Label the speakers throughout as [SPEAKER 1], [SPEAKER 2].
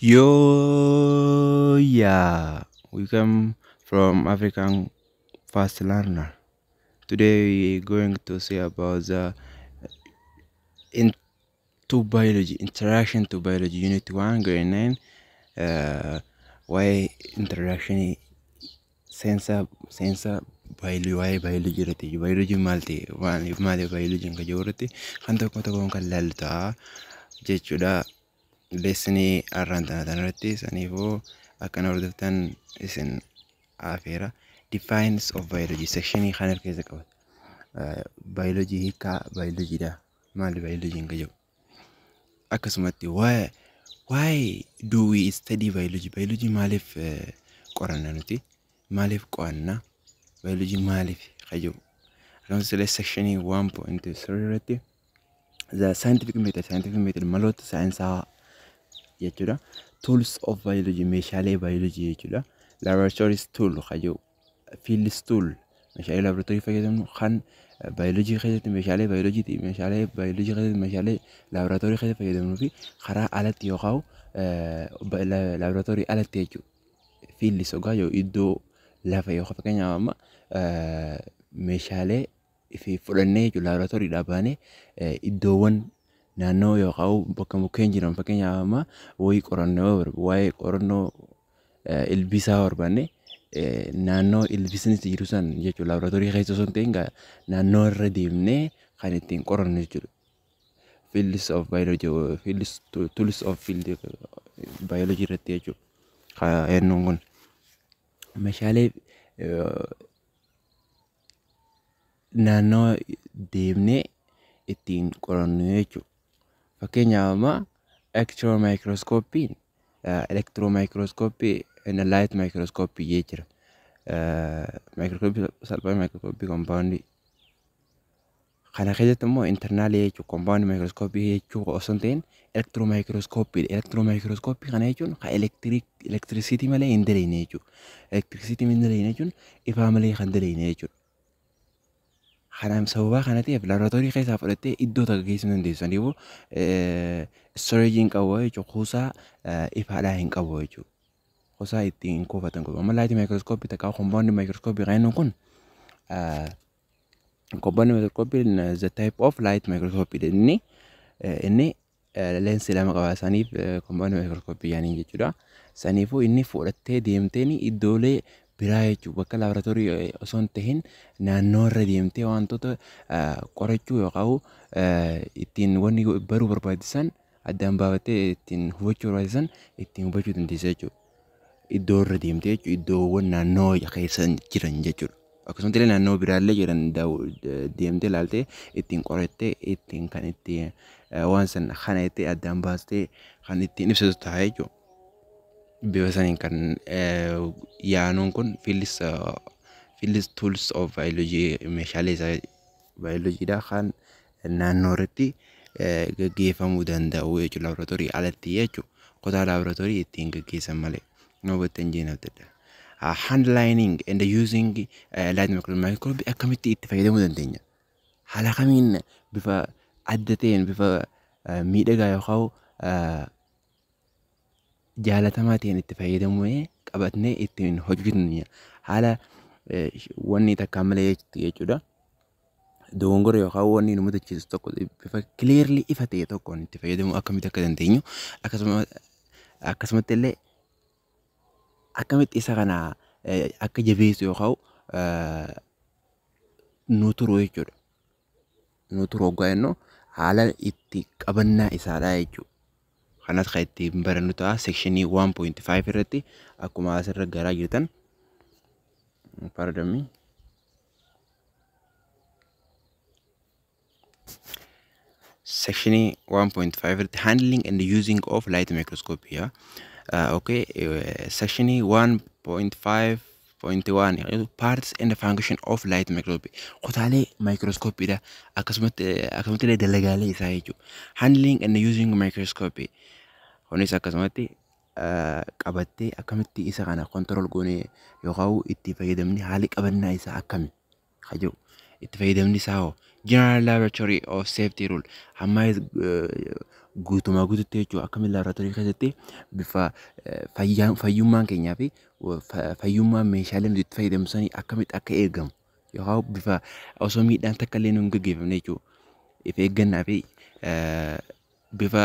[SPEAKER 1] Yo, yeah, we come from African fast learner. Today we're going to say about the into biology, interaction to biology, unit 1, grade 9. Why interaction sensa biology, why biology rati, biology malte, if malte biology nga jorati, kanto kota kon kalalta, jechuda, lesson arranta tanarati, sanifu, akan ordoftan isin afera defines of biology section khanar keza kawan biology hika biology da mal biology ngajo akasumati why do we study biology malif qorana nuti malif qoanna biology malif khajo akan sele section 1.3 rati the scientific method malot science jechuudha tools of biology meeshaalee biology jechuudha laboratory tool khajo field tool meeshaalee laboratory fayyadamnu kan biology keessatti meeshaalee biology keessatti meeshaalee laboratory keessatti fayyadamnu fi karaa alatti yookaan laboratory alatti jechuudha field sogaa yoo iddoo lafa yookaan fakkeenyaaf amma meeshaalee fi fudhannee jechuudha laboratory dhaabaanee iddoowwan naannoo yookaan bakka mukkeen jiran fakkeenyaaf amma waa'ee qorannoo ilbiisaa barbaanne naannoo ilbiisni jiru san jechuudha laboratorii keessa osoo hin ta'in naannoo irra deemnee kan ittiin qorannu jechuudha. Fields of biology, tools of field biology irratti jechuudha. Hennuun kun meeshaalee naannoo deemnee ittiin qorannu jechuudha. Fakkeenyaaf amma X-ray microscope, electron microscope, and light microscope jechuudha. Microscope salphaa microscope compound kana keessatti immoo internal jechuudha compound microscope jechuudha osoo hin ta'in electron microscope kana jechuun ka electricity malee hin daleine jechuudha. Electricity hin daleine jechuun ifaa malee kan daleine jechuudha. Kanaan sababa kanatiif laboratorii keessaa fudhattee iddoo takka geessuu dandeessu. Saniifuu storage hin qabu jechuudha. Kuusaa ifaadhaa hin qabu jechuudha. Kuusaa ittiin kuufatan qabu. Amma light microscope takka compound microscope kan kun compound microscope the type of light microscope inni lens lama qaba. Saniif compound microscope yaaniin jechuudha. Saniifuu inni fudhattee deemteen iddoolee biraa jechuudha. Bakka laboratorii osoo hin ta'in naannoo irra deemtee wantoota qorachuu yookaan ittiin wanni baruu barbaachisan addaan baafattee ittiin hubachuu barbaachisan ittiin hubachuu dandeessa jechuudha. Iddoo irra deemtee jechuudha. Iddoowwan naannoo keessa jiran jechuudha. Akkasumas illee naannoo biraallee jiran deemtee ilaaltee ittiin qorattee ittiin kan ittiin waan san kana itti addaan baastee kan ittiin ibsatu ta'a jechuudha. Bifa saniin kan yaanuun kun fields tools of biology meeshaalee isaa biologyidha kan naannoo irratti gaggeeffamuu danda'u jechuudha. Laboratorii alatti jechuudha. Kutaa laboratorii ittiin gaggeessan malee noobatti hin jeenabdadha. Handlining and using light microscope akkamitti itti fayyadamuu dandeenya? Haala kamiin bifa adda ta'een bifa miidhagaa yookaan jaalatamaa ta'een itti fayyadamuu qabatnee ittiin hojjetu haala wanni takka malee jechuudha. Dogongora yookaan wanni nu muddachiisu tokko bifa clearly ifa ta'e tokkoon itti fayyadamuu akkamitti akka dandeenyu akkasumatti illee akkamitti isa kana akka jabeessu yookaan nu turu jechuudha. Nu turu hoggaa jennu haala itti qabannaa isaadha jechuudha. Kanas kan ittiin barannu ta'a sekshinii 1.5 irratti akkuma asirra garaa jirtan. Pardon me. Section 1.5 handling and using of light microscope here. Okay, section 1.5.1 parts and function of light microscope. Kutaalee microscope da akkasumatti dalagaalee isaa jechuudha. Handling and using microscope. Kunis akkasumatti qabattee akkamitti isa kana control goone yookaan itti fayyadamni haali qabannaa isaa akkami kajoo itti fayyadamni isaa general laboratory of safety rule. Amma guutumaa guututti jechuudha akka laaboraatoorii keessatti bifa fayyummaan keenyaa fi fayyummaan meeshaalee nuti itti fayyadamnu sanii akkamitti akka eegamu yookaan bifa osoo miidhaan takka illee nu hin gaggeeffamne jechuudha. If eeggannaa fi bifa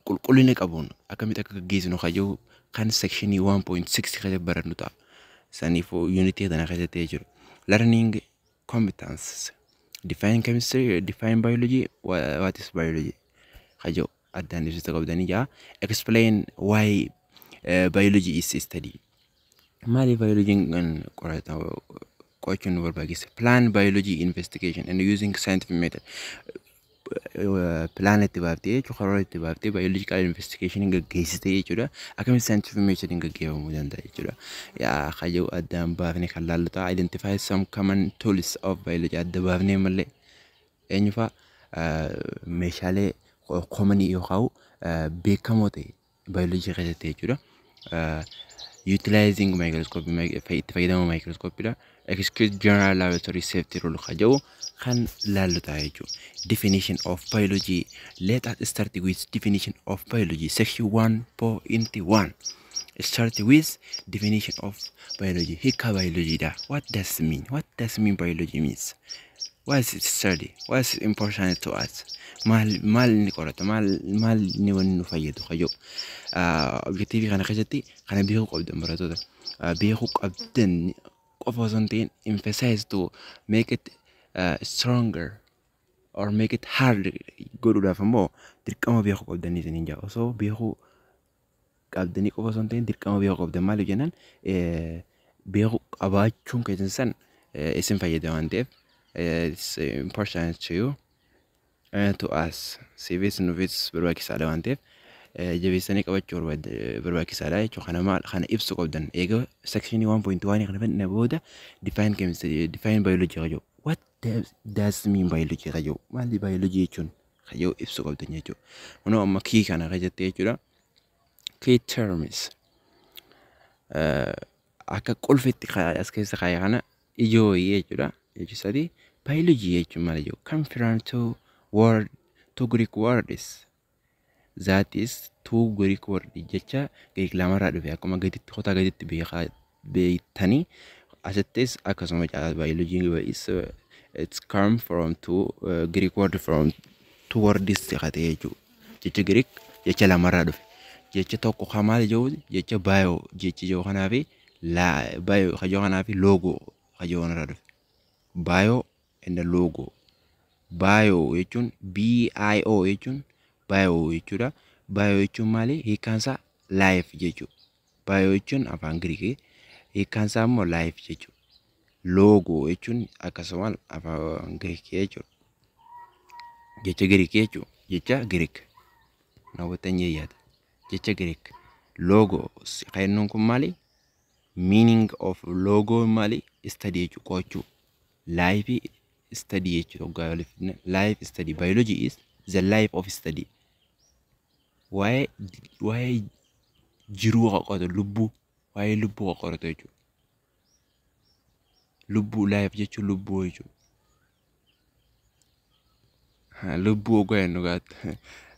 [SPEAKER 1] qulqullina qabuun akkamitti akka gaggeessinu kayyuu kan sekshinii 1.6 keessatti barannu ta'a. Saniifuu yuunitii kana keessatti jechuudha. Learning competences. Define chemistry, define biology, what is biology? Kajo addaan ibsita qabdanii jaa. Explain why biology is studied. Maali biology qo'achuun nu barbaachisa. Plan biology investigation and using scientific method. Plan itti baaftee karoora itti baaftee biological investigation gaggeessitee jechuudha. Akkamitti scientific method gaggeeffamuu danda'a jechuudha. Yaa kajo addaan baafnee kan laallu ta'a. Identify some common tools of biology. Adda baafnee malee eenyufaa meeshaalee common yookaan beekamoo ta'e biology keessatti jechuudha. Utilizing microscope itti fayyadamu microscope dha. Execute general laboratory safety rule kajo kan laallu ta'a jechuudha. Definition of biology. Let us start with definition of biology. Section 1.1. Start with definition of biology. Hika biology da. What does it mean? What does mean biology means? Why is it study? Why is it important to us? Mal ni korata mal ni wanu fayyadu kayo. Objective kana keessatti kana beeku qabdan barattoota. Beeku qabdan qofa osoo hin ta'in emphasize to make it stronger or make it hard godhuudhaaf ammoo dirqama beeku qabdanii isiniin jaa. Osoo beeku qabdanii qofa osoo hin ta'in dirqama beeku qabdan maaliif jennaan beeku qabaachuun keessan san isin fayyada waan ta'eef it's important to you to us. Siifis nuufis barbaachisaadha waan ta'eef jabeessanii qabachuu barbaachisaadha jechuudha. Kana maal kana ibsu qabdan eega sectionii 1.1 kana fedhina booda define chemistry, define biology kajo. What does mean biology kajo? Maali biology jechuun kajo ibsu qabdan jechuudha. Kunoo amma kii kana kajettee jechuudha. Key terms akka qulfitti as keessa kaaya kana ijoo jechuudha. Jechuudha biology jechuun maal jechuudha? Come from two Greek words. That is two Greek words. Jecha Greek lamarraa dhufe akkuma gaditti kota gaditti beektanii asittis akkasuma biology is it's come from two Greek word from two words ta'ee jechuudha. Jecha Greek jecha lamarraa dhufe. Jecha tokko kamaal jechuudha jecha bio jecha yoo kanaa fi la bio kajoo kanaa fi logo kajoo kanarraa dhufe. Bio and the logo. Bio jechuun bio jechuun bio jechuudha. Bio jechuun maali? Hiikkaansaa life jechuudha. Bio jechuun afaan Giriikii hiikkaansaa immoo life jechuudha. Logo jechuun akkasuma afaan Giriikii jechuudha. Jecha Giriikii jechuudha. Jecha Giriik. Naawwatanii yaada. Jecha Giriik. Logo qayennoon kun maali? Meaning of logo maali? Study jechuudha qo'achuu. Life study jechuudha. Life study. Biology is the life of study. Why jiruu qoqqootu lubbuu why lubbuu qoqqootu jechuudha. Lubbuu life jechuun lubbuu jechuudha. Lubbuu ogaa jennu gaata.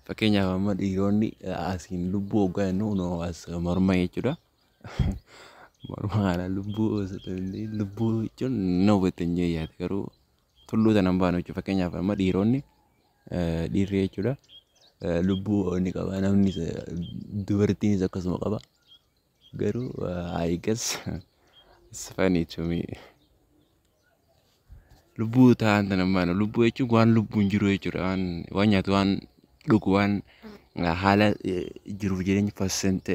[SPEAKER 1] Fakkeenyaaf amma dhiironni asiin lubbuu ogaa jennu no as morma jechuudha. Morma kana lubbuu jechuun no wetanyee yaada garuu tulluu tanaan baanu jechuudha. Fakkeenyaaf amma dhiironni dhiirri jechuudha. Lubbuu ni qaba namni dubartiinis akkasuma qaba. Garuu I guess it's funny to me. Lubbuu ta'an tanaan baanu lubbuu jechuun waan lubbuun jiru jechuudha. Waan nyaatu waan dhugu waan haala jiruuf jireenya fossent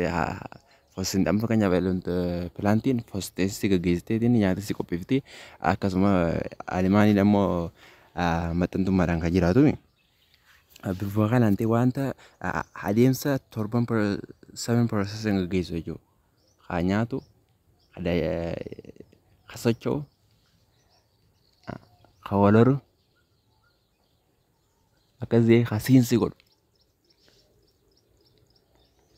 [SPEAKER 1] amma fakkeenyaaf pilaantiin fosseessi gaggeessiteetiin nyaata si qopheefte akkasuma alimaanii ammoo maxxantummaadhaan kan jiraatu. Bifa kanaan ta'e wanta adeemsa 7% gaggeessu jechuudha. Haa nyaatu, haa socho'u, haa walaru, akkasii haa siinsi godhu.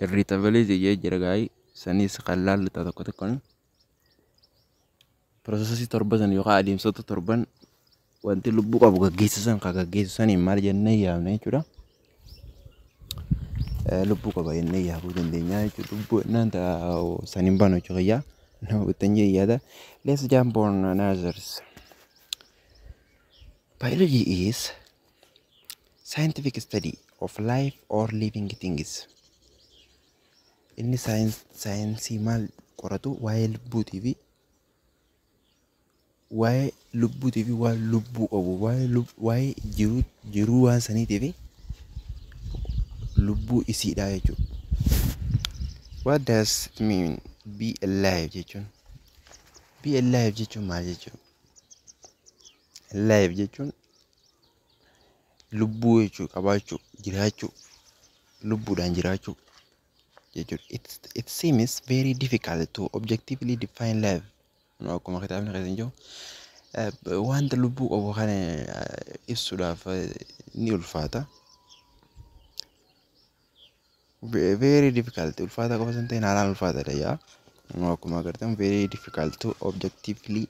[SPEAKER 1] Irritability jira gaa'ii sanis kan laallu ta'a tokko tokkoon. Prosesii torban yookaan adeemsota torban wanti lubbuu qabu gaggeessisan kan gaggeessisaniin maal jennee yaadna jechuudha. lubbuu qaba jennee yaabuu dandeenya jechuudha. Lubbuu nanta saniin baanu jechuudha. Nama guuttanyee yaada. Let's jump on others. Biology is scientific study of life or living things. Inni saayinsii maal qoratu waa'ee lubbuutii fi waan lubbuu qabu waa'ee jiruu waan saniitii fi lubbuu isiidha jechuudha. What does it mean be alive jechuun? Be alive jechuun maal jechuudha? Alive jechuun lubbuu jechuudha, qabaachuu, jiraachuu, lubbuudhaan jiraachuu jechuudha. It seems very difficult to objectively define life. Akkuma kitaabni keessan jiru wanta lubbuu qabu kana ibsuudhaaf ni ulfaata. Very difficult. Ulfaata qofa san ta'in haalaan ulfaatadha yaa. Akkuma agartan very difficult to objectively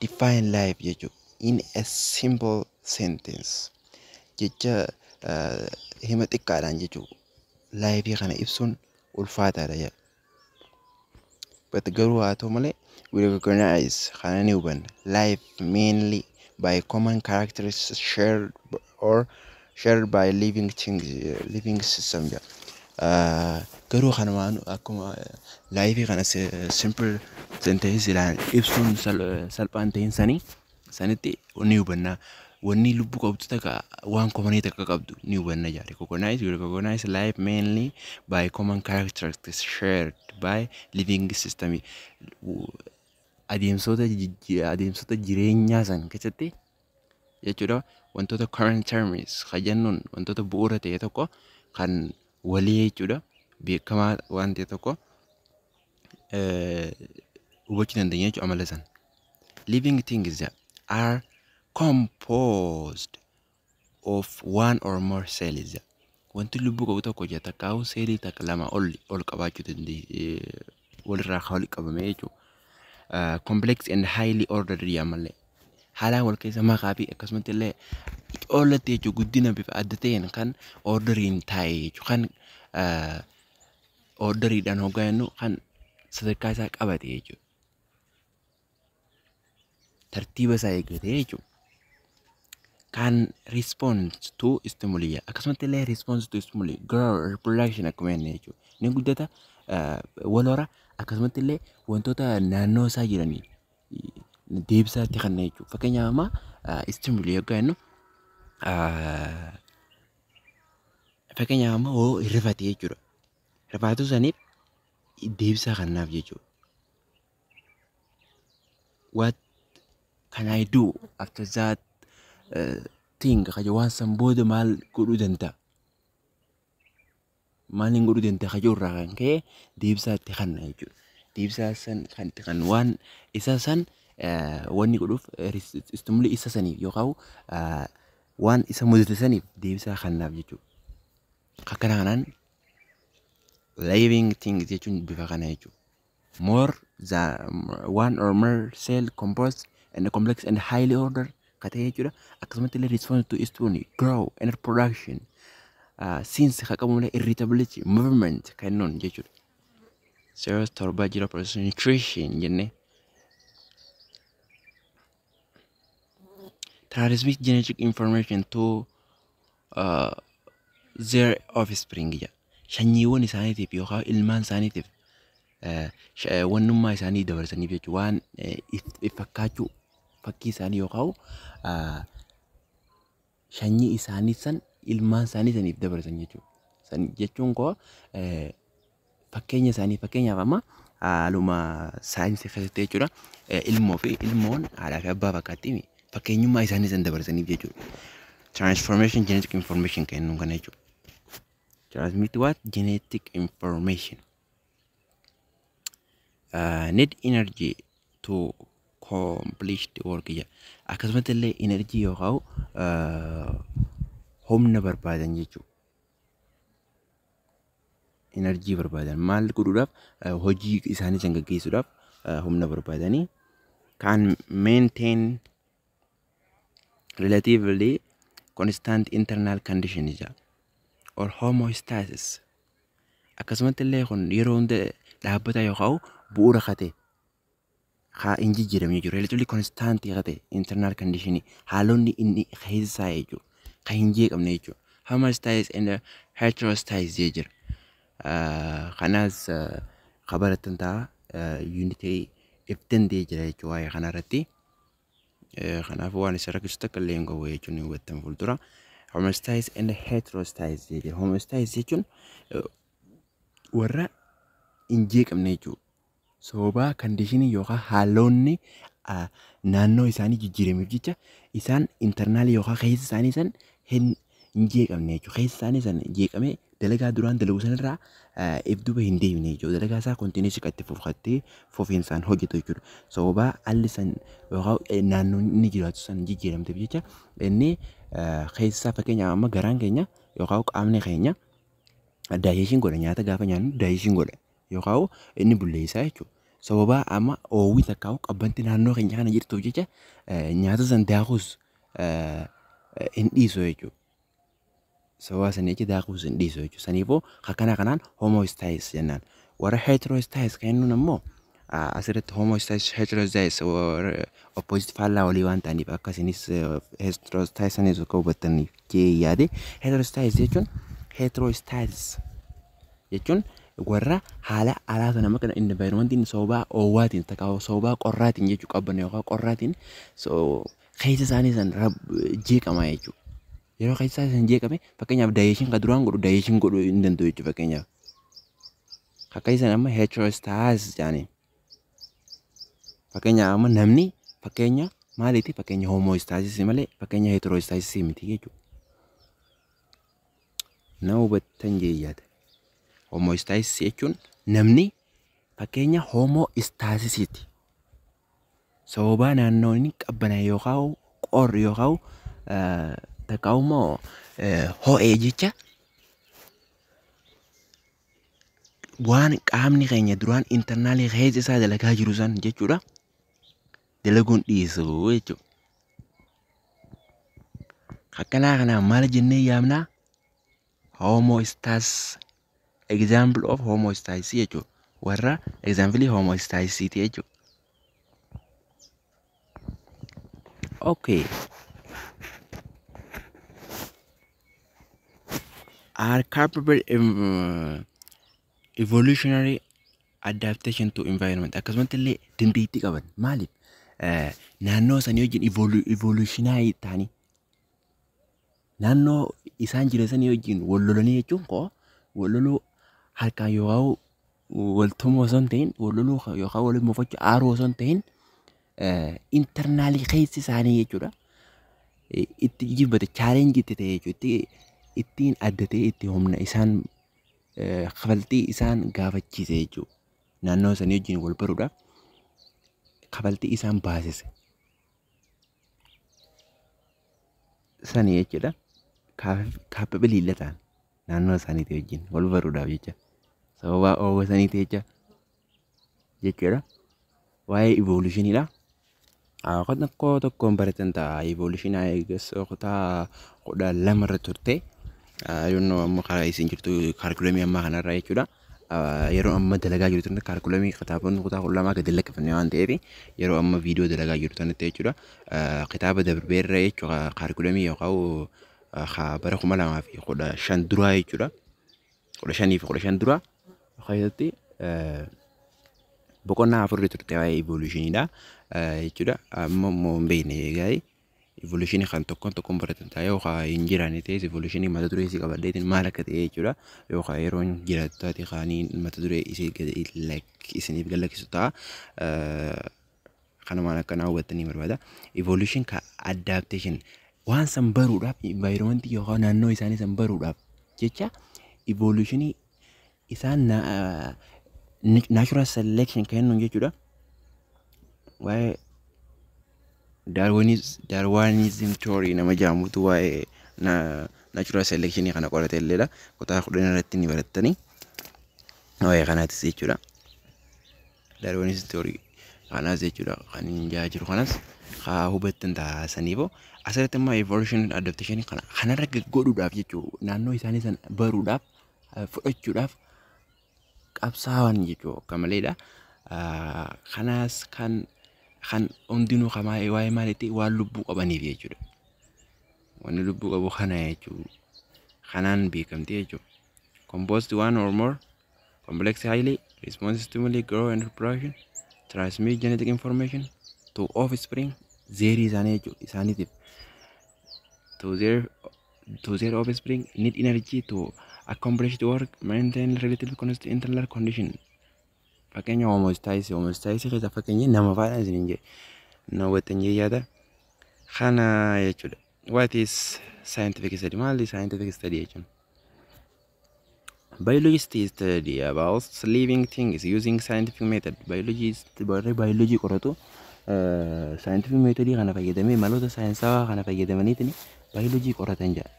[SPEAKER 1] define life jechuudha. In a simple sentence. Jecha hima xiqqaadhaan jechuudha. Life kana ibsuun ulfaataadha yaa. But garuu haa ta'u malee we recognize kana ni hubanna. Life mainly by common characteristics shared by living things, living system. Garuu kanumaan akkuma life kana simple sentence ilaan ibsuun salphaan ta'in sanitti ni hubanna. Wanni lubbuu qabdu takka waan komanii takka qabdu ni hubanna jaa. Recognize life mainly by common characteristics shared by living system. Adeemsota jireenyaa san keessatti jechuudha wantoota current terms kajennuun wantoota bu'uura ta'e tokko kan walii jechuudha beekamaa waan ta'e tokko hubachuu dandeenya jechuudha amala san. Living things are composed of one or more cells. Wanti lubbuu qabu tokko jaa takkaa'u seelii takka lama ol qabaachuu dandeenya walirraa walitti qabame jechuudha. Complex and highly ordered yaamalee haalaan wal keessa maqaa fi akkasumatti illee oollatti jechuudha guddina bifa adda ta'een kan orderiin taa'e jechuudha kan orderiidhaan hoggaannu kan sadarkaa isaa qabate jechuudha. Tartiiba isaa eeggate jechuudha. Can respond to stimuli. Akkasumatti illee response to stimuli. Growth, reproduction akkuma jenne jechuudha. Ni guddata walhora akkasumatti illee wantoota naannoo isaa jiranii deebisaatti kan jechuudha. Fakkeenyaaf amma stimuli yookaan jennu fakkeenyaaf amma rifate jechuudha. Rifaatu saniif deebisaa kannaaf jechuudha. What can I do after that thing? Kaja waan san booda maal godhuu danda'a? Maaliin godhuu danda'a kajoo irraa kan ka'e deebisaatti kanna jechuudha. Deebisaa san kan waan isa san wanni godhuuf stimuli isa saniif yookaan waan isa mudate saniif deebisaa kannaaf jechuudha. Akkana kanaan living things jechuun bifa kana jechuudha. More than one or more cell composed and complex and highly ordered kata jechuudha. Akkasumatti illee response to stimuli, grow and production. Since kakabumule irritability, movement kannon jechuudha. Cells torba 0% nutrition jenne. Transmit genetic information to their offspring. Shanyiiwwan isaaniitiif yookaan ilmaan isaaniitiif wannummaa isaanii dabarsaniif jechuudha. Waan fakkaachuu fakkii isaanii yookaan shanyii isaanii san ilmaan isaanii saniif dabarsan jechuudha. San jechuun koo fakkeenya isaanii fakkeenyaaf amma haaluma saayinsii keessatti jechuudha. Ilmoo fi ilmoon haadhaa fi abbaa fakkaatti fakkeenyummaa isaanii san dabarsaniif jechuudha. Transformation genetic information kennuun kana jechuudha. Transmit what? Genetic information. Need energy to accomplish the work. Akkasumatti illee energy yookaan humna barbaadan jechuudha. Energy barbaadan maal godhuudhaaf hojii isaanii san gaggeessuudhaaf humna barbaadanii can maintain relatively constant internal conditions or homeostasis akkasumatti illee kun yeroo hunda dhaabbata yookaan bu'uura kate haa hin jijjiiramne jiru relatively constant kate internal condition haalonni inni keessa jechuudha kan hin jeeqamne jechuudha homostasis and heterostasis jira kanaas kabaratan ta'a unity ibtan jira jechuudha waa'ee kanarratti kanaaf waan isa rakkisu takka illee hin qabu jechuun ni hubattan fuuldura homostasis and heterostasis jira homostasis jechuun warra hin jeeqamne jechuudha sababa conditionii yookaan haalonni naannoo isaanii jijjiirameef jecha isaan internal yookaan keessa isaanii san hin jeeqamne jechuudha keessa isaanii san jeeqamee dalagaa duraan dalagu sanirraa ibduba hin deemne jechuudha dalagaa isaa kontineessi qatti fuufattee fufiinsaan hojjetu jechuudha sababa alli san yookaan naannoo inni jiraatu san jijjiiramteef jecha inni keessa fakkeenyaaf amma garaan keenya yookaan qaamni keenya daayeeshiin godha nyaata gaafa nyaannu daayeeshiin godha yookaan inni bulleessaa jechuudha sababa amma oowwii takkaa'u qabbanti naannoo keenya kana jirtuuf jecha nyaata san daakuus hin dhiisu jechuudha sababa sanii jecha daakuus hin dhiisu jechuudha saniifuu akkana kanaan homostasis jennaan warra heterostasis kan jennuun ammoo asirratti homostasis heterostasis opposite faallaa walii waan ta'aniif akkasinis heterostasis sanis akka hubattaniif jee yaade heterostasis jechuun warra haala alaata nama kana environmentiin sababa oowwaatiin takka sababa qorraatiin jechuu qabban yookaan qorraatiin keessa isaanii san jeeqama jechuudha yeroo keessa isaanii san jeeqame fakkeenyaaf daayeeshiin kan duraan godhu hin danda'u jechuudha fakkeenyaaf akka isaan amma heterostasis jedhanii fakkeenyaaf amma namni fakkeenya maaliiti fakkeenya homostasis malee fakkeenya heterostasis miti jechuudha na hubattan jeeyyaate homostasis jechuun namni fakkeenya homostatisiti sababa naannoo inni qabbana yookaan qorri yookaan takkaa'ummoo ho'ee jecha waan qaamni keenya duraan internaalii keessa isaa dalagaa jiru san jechuudha dalaguun dhiisu jechuudha akkanaa kanaan maal jennee yaamnaa homostasis example of homostasis jechuudha warra example homostasis jechuudha okay are capable evolutionary adaptation to environment akkasumatti illee dandeettii qaban maaliif naannoo sanii wajjin evolutionary ta'anii naannoo isaan jiran sanii wajjin wal lolanii jechuun koo wal loluu harkaan yookaan waltummoo osoo hin ta'in wal loluu yookaan wal moofachuu aaruu osoo hin ta'in internaalii keessi isaanii jechuudha itti jibbate challenge itti ta'e jechuudha ittiin addatee itti humna isaan kafaltii isaan gaafachiise jechuudha naannoo sanii wajjin wal baruudhaaf kafaltii isaan baasise sanii jechuudha capable ta'an naannoo isaaniitii wajjin wal baruudhaaf jecha sababa oowwa saniitii jechuudha waa'ee evolutionidha tokkoon baratan ta'a evolution eegas kutaa 12 irra turte yoonnoo amma karaa isin jirtu kaarikulamii ammaa kanarraa jechuudha yeroo amma dalagaa jirtu kaarikulamii kitaabonni kutaa 12 gadi lakkifamne waan ta'eef yeroo amma viidiyoo dalagaa jirtu tanatti jechuudha kitaaba darbeerra jechuudha kaarikulamii yookaan bara 2015 duraa jechuudha 15 duraa keessatti boqonnaa afurri turte waa'ee evolutionidha jechuudha amma immoo hin beekne egaa evolutionii kan tokkoon baratan ta'a yookaan hin jiraanne ta'es evolutionii mata duree isii qabadheetiin maal akka ta'e jechuudha yookaan yeroo jiraatu taate kaanii mata duree isiniif galakkisu ta'a kanumaan akkanaa hubattanii barbaada evolution ka adaptation waan san baruudhaaf environment yookaan naannoo isaanii san baruudhaaf jecha evolutionii isaan natural selection kan jennuun jechuudha waa'ee Darwinism theory nama jaamutu waa'ee natural selection kana qorate illeedha kutaa 10 irratti ni barattanii waa'ee kanaatis jechuudha Darwinism theory kanaas jechuudha kan hin jiru kanaas haa hubattan taasaniifoo asirratti immoo evolution adaptation kanarra godhuudhaaf jechuudha naannoo isaanii san baruudhaaf fudhachuudhaaf qabsaawan jechuu akka maleedha. Kanaas kan hundinuu waa'ee maaliitti waan lubbuu qabaniif jechuudha. Wanni lubbuu qabu kana jechuu kanaan beekamti jechuudha. Composed one or more complex highly responsive stimuli grow and reproduction transmit genetic information to offspring zeerii isaanii jechuudha. Isaaniitiif to their offspring need energy to accomplish the work, maintain relative constant internal condition. Fakkeenya homostaayisii keessa fakkeenya nama faadhaan isin jedhe na wexxanyee yaada kana jechuudha. What is scientific study? Maali scientific study jechuun? Biologist study about living things using scientific method. Biology qoratu scientific method kana fayyadamee maloota saayinsawaa kana fayyadamaniitiin biology qoratan jedha.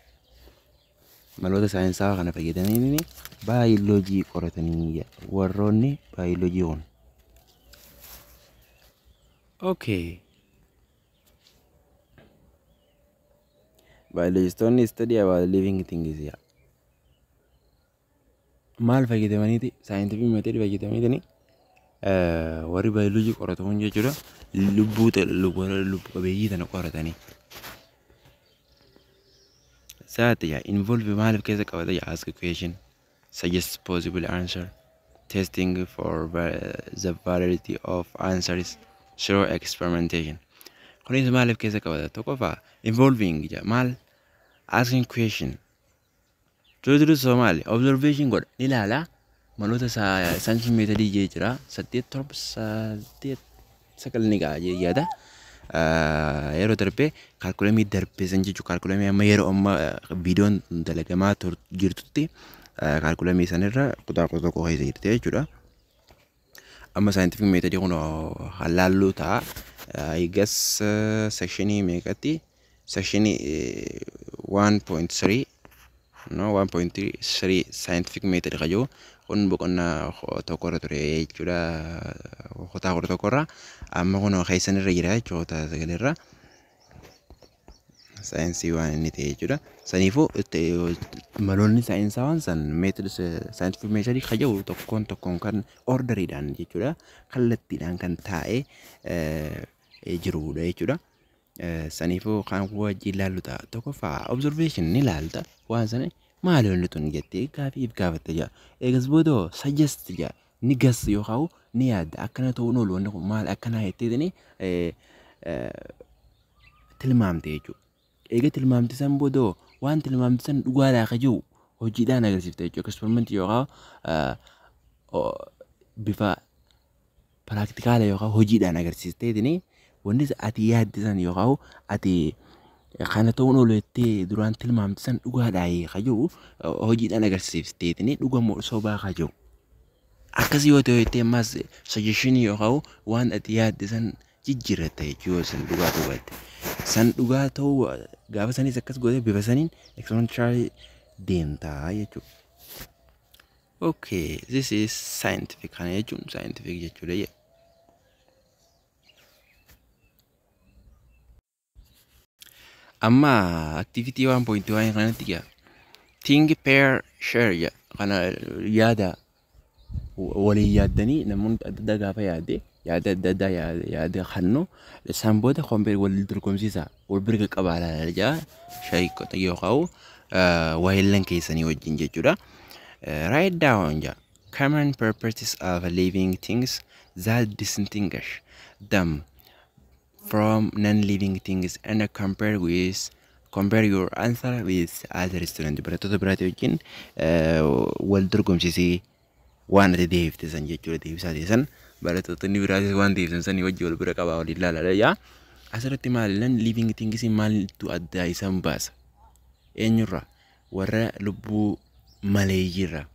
[SPEAKER 1] Maloota saayinsawaa kana fayyadamanii biology qoratanii warroonni biology on. Okay. Biologistoonni study about living things yaa. Maal fayyadamaniiti scientific method fayyadamanii warri biology qoratan jechuudha. Lubbuu qabeeyyii tana qoratanii. Saatiyya involve maaliif keessa qabata yaa ask a question, suggest possible answer, testing for the validity of answers through experimentation. Kunis maaliif keessa qabata tokkoffaa involving ija maal asking question tuutu Somali observation godha ilaala maloota scientific method jira 8 sakal ni gaa yaada. Yeroo darbee kaalkulamii darbee san jechuun kaalkulamii amma yeroo amma viidiyoon dalagamaa jirtutti kaalkulamii sanirra kutaa tokko keessa jirti jechuudha. Amma scientific method kun hallalluu ta'a. I guess sectionii meeqatti sectionii 1.3 no 1.3 scientific method qabu kun boqonnaa tokkorra ture jechuudha. Kutaa tokkorra amma kun keessanirra jira jechuudha sagalirra saayinsii waan inni ta'e jechuudha. Saniifuu maloonni saayinsawaan san method scientific method qabu tokkoon kan orderiidhaan jechuudha. Kallattiidhaan kan taa'ee jirudha jechuudha. Saniifuu kan wajjin ilaallu ta'a tokkoffaa observation ni ilaalta waan sana maali wanti tun jettee gaafiif gaafatte jaa eegas boodoo suggest jaa ni gas yookaan ni yaadda akkana ta'uun oolu wanti kun maal akkana jetteetini tilmaamte jechuudha. Eega tilmaamte san boodoo waan tilmaamte san dhugaadhaa ka jiru hojiidhaan agarsiifte jechuudha. Experiment yookaan bifa praktikaala yookaan hojiidhaan agarsiisteetini wanti ati yaaddisan yookaan ati kana ta'uun oolu jettee duraan tilmaamte san dhugaadhaa ka jiru hojiidhaan agarsiifteetini dhugamoo sobaa ka jiru. Akkasii yoo ta'u jettee ammas suggestion yookaan waan ati yaaddisan jijjiirratta jechuudha. San dhugaa dhugaatti. San dhugaa ta'uu gaafa sanis akkas godhee bifa saniin experimental deemtaa jechuudha. Okay, this is scientific kana jechuun scientific jechuudha. Amma activity 1.1 kanatti yaa think pair share kana yaada walii yaaddanii namoonni adda addaa gaafa yaada adda addaa yaada kannu isaan booda compare wal dorgomsiisa wal bira qabaalaa jaa shay qotaa yookaan waayillan keessanii wajjin jechuudha. Write down common properties of living things that distinguish them from non-living things and compare your answer with other students. Barattoota biraatti wajjin wal dorgomsiisee waan ati deebifte san jechuudha. Deebisaa san barattoota inni biraatti waan deebisan san wajjin wal bira qabaa waliin ilaalaa. Asirratti maalilan living things maaltu adda isaan baasa? Eenyurra warra lubbuu maleeyyirra.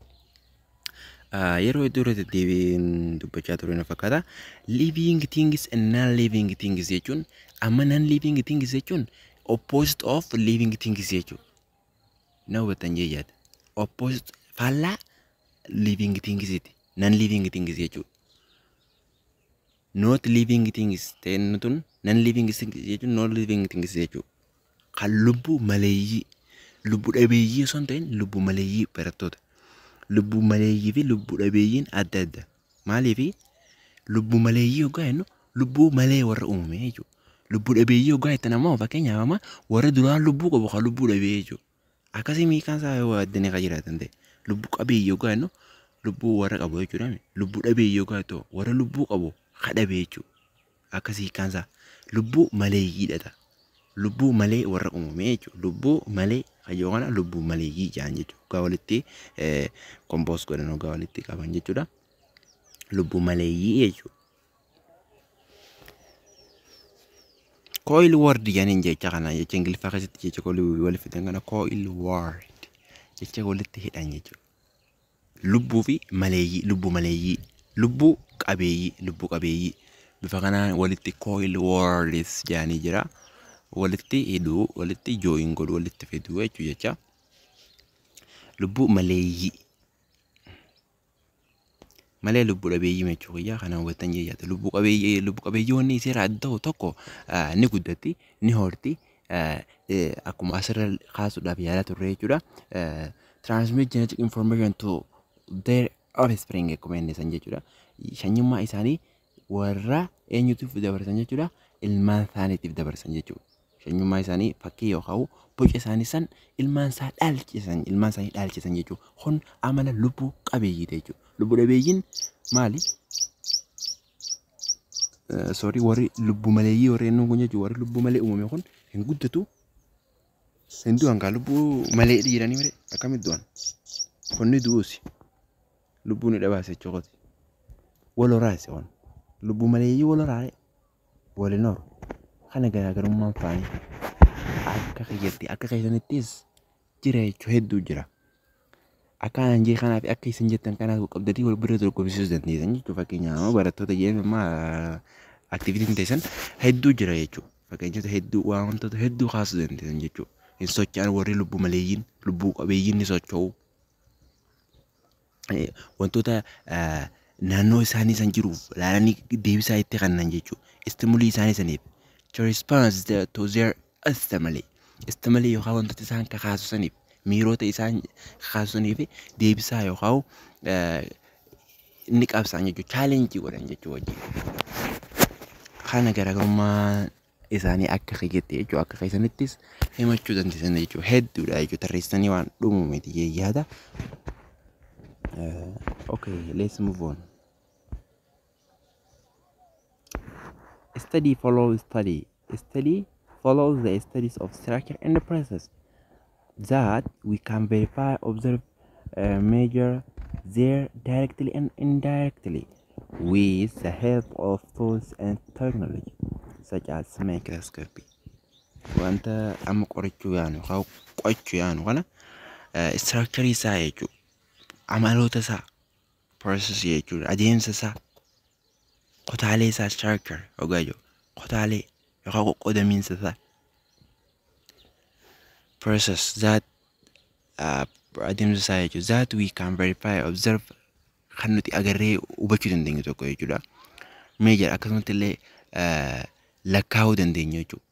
[SPEAKER 1] Yeroo iddoo irratti deebiin dubbachaa ture na fakkaata. Living things and non-living things jechuun amma non-living things jechuun opposite of living things jechuudha. Na hubattan jechuudha. Opposite faallaa living things iti non-living things jechuudha. Not living things ta'een tun non-living things jechuun not living things jechuudha. Kan lubbuu maleeyyii lubbuu dhabeeyyii osoo hin ta'in lubbuu maleeyyii barattoota. lubbuu maleeyyii fi lubbuu dhabeeyyiin adda adda. Maaliif lubbuu maleeyyii yoggaa jennu lubbuu malee warra uumame jechuudha. Lubbuu dhabeeyyii yoggaa jettan ammoo fakkeenyaaf amma warra duraan lubbuu qabu kan lubbuu dhabee jechuudha. Akkasii miiqaan isaa yoo addanii kan jiraatan ta'e lubbuu qabeeyyii yoggaa jennu lubbuu warra qabu jechuudha. Lubbuu dhabeeyyii yoggaa jettu warra lubbuu qabu kan dhabee jechuudha. Akkasii hiikaan isaa lubbuu maleeyyiidha. Lubbuu malee warra uumame jechuudha. Lubbuu malee hayyoo kana lubbuu maleeyyii jedhan jechuudha. Gaa walitti kompoos godhan gaa walitti qaban jechuudha. Lubbuu maleeyyii jechuudha. Coil word jedhaniin jecha kana jecha Ingiliffaa keessatti jecha walitti fidan kana coil word jecha walitti hidhan jechuudha. Lubbuu fi maleeyyii, lubbuu maleeyyii, lubbuu qabeeyyii bifa kanaan walitti coil words jedhanii jira. Walitti hidhuu, walitti join godhu, walitti fiduu jecha lubbuu maleeyyii. Malee lubbuu dhabeeyyii mechuu guyyaa kana hubattan jechaadha. Lubbuu qabeeyyii wanni isirraa adda ta'u tokko ni guddatti, ni horti. Akkuma asirra kaasuudhaaf yaalaa turre jechuudha. Transmit genetic information to their offspring akkuma inni san jechuudha. Sanyummaa isaanii warra eenyuutiif dabarsan jechuudha. Ilmaan isaaniitiif dabarsan jechuudha. Sanyummaa isaanii fakkii yookaan boca isaanii san ilmaan isaanii dhaalchisan jechuudha. Kun amala lubbuu qabeeyyiidha jechuudha. Lubbuu dhabeeyyiin maali? Warri lubbuu maleeyyii warri eenyuun kun jechuudha. Warri lubbuu malee uumame kun hin guddatu. Hin du'an kaa lubbuu malee dhiiranii mire akkamitti du'an? Kun ni du'uusi. Lubbuu ni dhabaase jechuudha. Wal horaase waan. Lubbuu maleeyyii wal horaare waliin horu. Kana garaagarummaan faanii akka keessatti akka keessanittis jira jechuudha. Hedduu jira. Akkaan jee kanaaf akka isin jettan kanaaf qabdanii wal bira dorgomsiisuu dandeessan jechuudha. Fakkeenyaaf barattoota jedhama aktivitiin teessan hedduu jira jechuudha. Fakkeenyaaf hedduu wantoota hedduu kaasuu dandeessan jechuudha. Hin socho'an warri lubbuu maleeyyiin, lubbuu qabeeyyiin ni socho'u. Wantoota naannoo isaanii san jiruuf laalanii deebisaa itti kennan jechuudha. Istimulii isaanii saniif to respond to their stimuli. Stimuli yookaan wantoota isaan kakaasu saniif miirota isaan kakaasu saniif deebisaa yookaan ni qabsaan jechuudha. Challenge godhan jechuudha. Kana garaagarummaa isaanii akka keessatti jechuudha. Akka keessanittis himachuu dandeessan jechuudha. Hedduudha jechuudha. Tarreessanii waan dhumu miti yaada. Okay, let's move on. Study follows study. Study follows the studies of structure and the process that we can verify, observe, measure there directly and indirectly with the help of tools and technology such as microscopy. Wanta amma qorachuu yaanu haa qochuu yaanu kana structure isaa jechuudha. Amaloota isaa process jechuudha. Adeemsa isaa kutaalee isaa structure ogaayyo kutaalee yookaan qodamiinsa isaa process that adeemsa isaa jechuudha. That we can verify, observe kan nuti agarree hubachuu dandeenyu tokko jechuudha. Meejara akkasumatti illee lakkaa'uu dandeenyu jechuudha.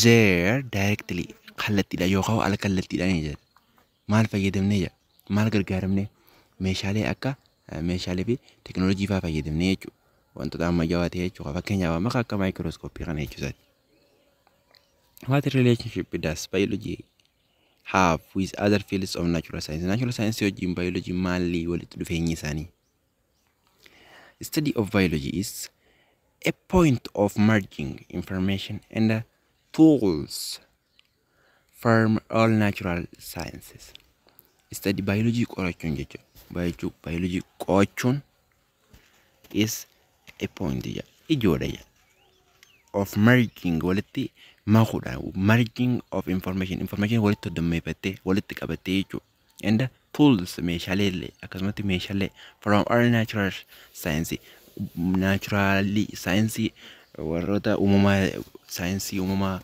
[SPEAKER 1] There directly kallattiidha yookaan ala kallattiidhaan jedha. Maal fayyadamnee jira? Maal gargaaramnee? Meeshaalee akka meeshaalee fi teknooloojii fa'aa fayyadamnee jechuudha. Wantoota ammayyaawaa ta'e jechuudha. Fakkeenyaaf amma akka maayikirooskooppii kana jechuudha. What relationship does biology have with other fields of natural science? Natural science wajjin biology maalii walitti dhufeenyi isaanii? Study of biology is a point of merging information and tools from all natural sciences. Study biology qorachuun jechuudha. Biology qorachuun is a point ijoodha of merging walitti makuudha. Merging of information walitti hodhammeeffattee walitti qabattee jechuudha. And tools meeshaalee akkasumatti meeshaalee from all natural science. Naturally science warroota uumamaa science uumamaa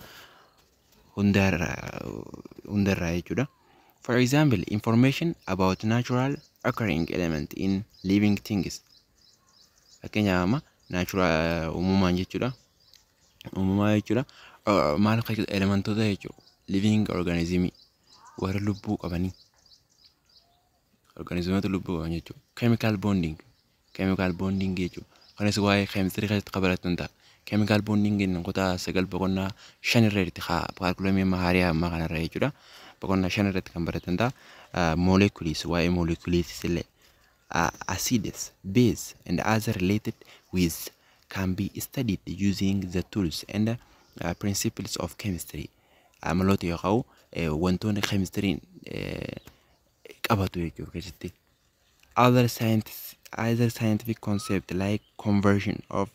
[SPEAKER 1] hundarraa jechuudha. For example, information about natural occurring element in living things. Fakkeenyaaf amma natural uumamaan jechuudha. Uumamaa jechuudha. Maal elementoota jechuudha. Living organism warra lubbuu qabanii. organizmoota lubbuu qaban jechuudha. Chemical bonding jechuudha. Kanas waa'ee chemistry keessatti qabaratan ta'a. Chemical bonding inni kutaa 9 boqonnaa 5 irratti kaalkulamii mahaariyaa amma kanarra jechuudha. Boqonnaa 5 irratti kan baratan ta'a. Molecules waa'ee molecules illee acids, base and other related with can be studied using the tools and principles of chemistry. Amaloota yoo wantoonni chemistry qabatu jechuudha keessatti. Other scientific concept like conversion of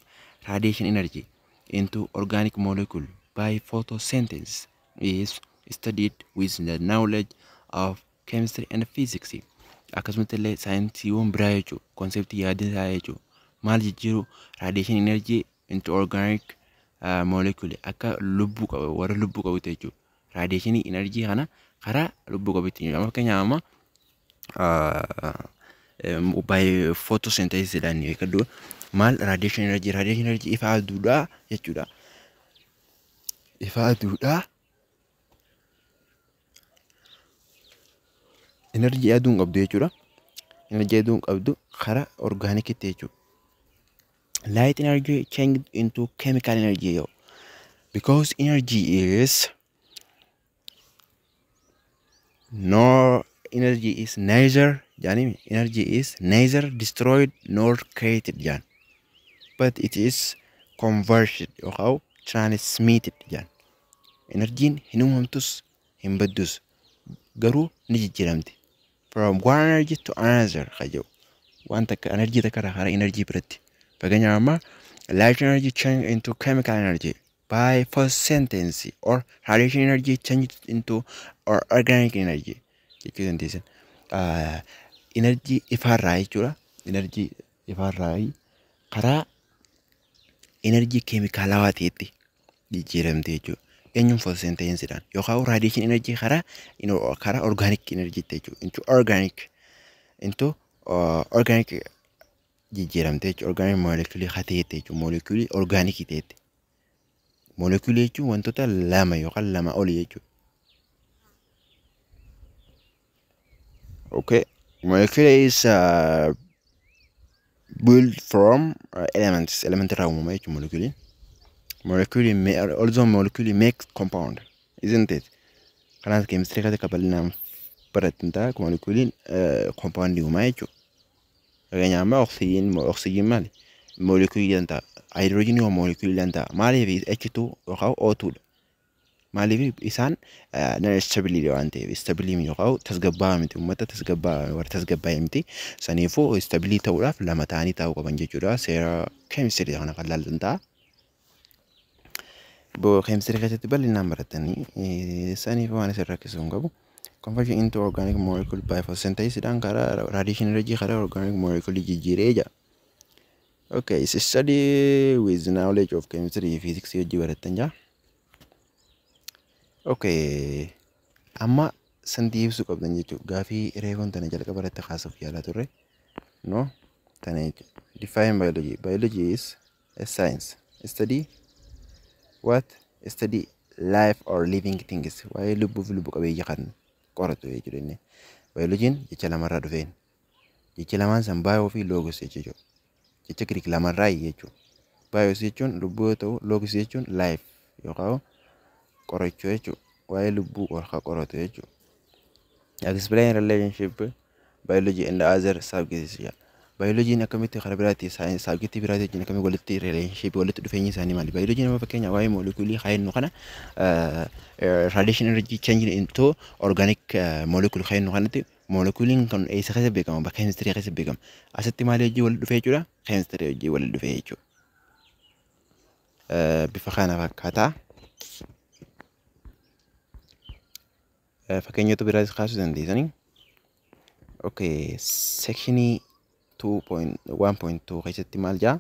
[SPEAKER 1] radiation energy into organic molecule by photosynthesis is studied with the knowledge of chemistry and physics. Akkasumas illee saayinsiiwwan biraa jechuudha. Konseptii yaadinsaa jechuudha. Maal jijjiiru radiation energy into organic molecule akka lubbuu qabu warra lubbuu qabutu jechuudha. Radiation energy kana karaa lubbuu qabutti jechuudha. Fakkeenyaaf amma by photosynthesis dhaan kaddu maal radiation energy ifa aduudha jechuudha. Ifa aduudha energy aduun qabdu jechuudha. Energy aduun qabdu karaa organic itti jechuudha. Light energy changed into chemical energy because energy is neither destroyed nor created but it is converted or transmitted energy hin uumamtus hin baddus garuu ni jijjiiramti from one energy to another qajeew wanta energy takara energy biratti fakkeenyaaf light energy change into chemical energy by photosynthesis or radiation energy changed into organic energy. Energy ifarraa jechuudha. Energy ifarraa karaa energy keemikaalawaa ta'etti jijjiiramte jechuudha. Eenyuun photosynthesis dhaan yookaan radiation energy karaa organic energy jechuudha. Into organic jijjiiramte jechuudha. Organic molecule ta'etti jechuudha. Molecule organic ta'etti. Molecule jechuun wantoota lama yookaan lama oli jechuudha. Okay, molecule is built from elements. Elementary molecule. Also molecule makes compound, isn't it? Kana chemistry kata kabalina baratinta molecule compound yuma jechuudha. Fakkeenyaaf oxygen maali? Molecule yanta hydrogen yoo molecule yanta maaliif H2 yookaan O2 maaliif isaan stability waan ta'eef stability yookaan tasgabbaa miti uummata tasgabbaa miti saniifuu stability ta'uudhaaf lama ta'anii taa'uu qaban jechuudha. Seera chemistry kana kan laaltan ta'a. Chemistry keessatti bal'inaan baratanii saniifuu waan isirra akkasumas qabu. Conversion into organic molecule by photosynthesis dhaan karaa radiation energy karaa organic molecule jijjiiree jira. Okay, it's a study with knowledge of chemistry, physics, hojii baratan jaa. Okay, amma santii ibsuu qabdan jechuudha. Gaafii reefoon tana jalqaba irratti kaasuuf yaalaa turre. No, tana jechuudha. Define biology. Biology is a science. Study what? Study life or living things. Waa'ee lubbuuf lubbu qabeeyyi kan qoratu jechuudha inni. Biology'n jecha lamarraa dhufeen. Jecha lamaan san baay'oo fi loogos jechuudha. Jecha Greek lamarraa jechuudha. Bios jechuun lubbuu yoo ta'u, logos jechuun life yookaan qorachuu jechuudha. Waa'ee lubbuu qoratu jechuudha. Explain relationship biology and other subjects. Biology akkamitti karaa biraatti science subject biraatti jechuun akkamitti walitti relationship walitti dhufeenyi isaanii maali? Biology nama fakkeenya waa'ee molecule haynu kana radiation energy change into organic molecule haynu kanatti moleculein kan eessa keessa beekama? Bakka chemistry keessa beekama. Asitti maali hojii walitti dhufee jechuudha? Chemistry hojii walitti dhufee jechuudha. Bifa kana fakkaataa. Fakkeenyota biraas kaasuu dandeessanii. Okay, section 2.1.2 keessatti maal jaa?